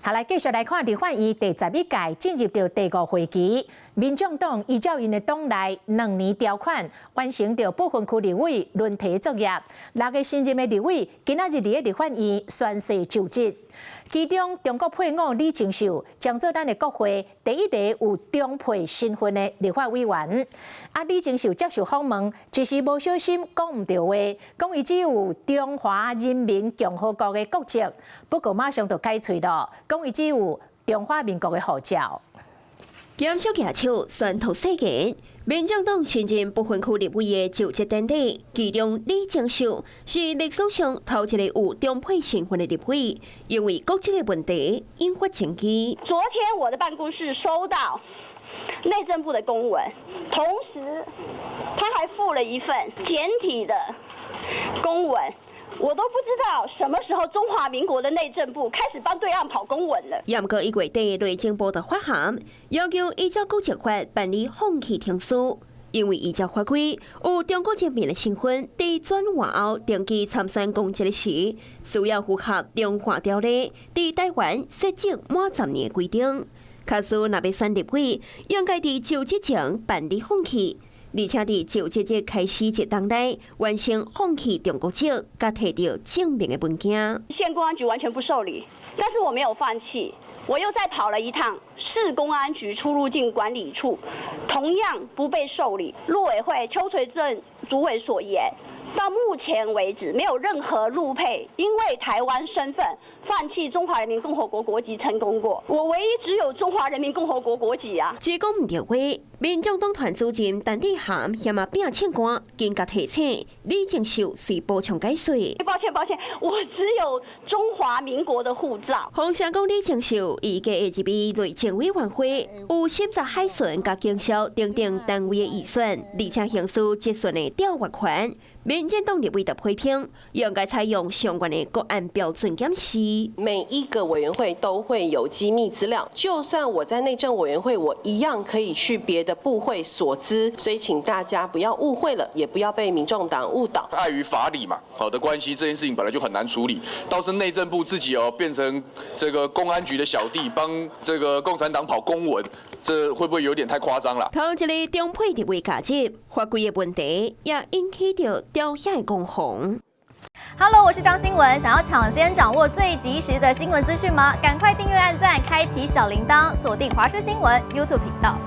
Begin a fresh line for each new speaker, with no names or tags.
下来继续来看立法院第11届进入到第5会期，民众党依照因的党内2年条款，完成着部分区立委轮替作业。6个新任的立委今仔日伫立法院宣誓就职。其中，中国配偶李清秀将做咱的国会第一个有中配身份的立法委员。李清秀接受访问，只是无小心讲唔对话，讲伊只有中华人民共和国的国籍，不过马上就改嘴了，讲伊只有中华民国的护照。
检小举手宣读誓言。民众党新任不分区立委的就职典礼，其中李清秀是历史上头一个有中配身份的立委，因为国籍的问题引发争议。
昨天我的办公室收到内政部的公文，同时他还附了一份简体的公文。我都不知道什么时候中华民国的内政部开始帮对岸跑公文了。
也不过，1月底内政部的发函要求依照国籍法办理放弃停书，因为依照法规，有中国人民的身份在转换后登记参选公职的时，需要符合中华条例在台湾设籍满10年的规定。假使若要选立委，应该在就职前办理放弃。而且在就职日开始1当内完成放弃中国籍，甲摕到证明的文件。
县公安局完全不受理，但是我没有放弃，我又再跑了一趟市公安局出入境管理处，同样不被受理。陆委会邱垂正主委所言，到目前为止没有任何陆配因为台湾身份放弃中华人民共和国国籍成功过。我唯一只有中华人民共和国国籍啊！
只讲唔对话，民众党团主任陈志涵嫌啊变欠官，更加提醒李清秀是补充解说。
抱歉，我只有中华民国的护照。
洪祥讲李清秀已经入去内政委员会，有审查海巡甲经销等等单位的预算，而且行使职权的调阅权。民进党立委的批评，应该采用相关的国安标准检视。
每一个委员会都会有机密资料，就算我在内政委员会，我一样可以去别的部会索资，所以请大家不要误会了，也不要被民众党误导。
碍于法理嘛，好的关系，这件事情本来就很难处理，倒是内政部自己变成这个公安局的小弟，帮这个共产党跑公文。这会不会有点太夸张了？
头一个中配立委加入，法规的问题也引起着朝野攻防。
Hello， 我是张新文，想要抢先掌握最及时的新闻资讯吗？赶快订阅、按赞、开启小铃铛，锁定华视新闻 YouTube 频道。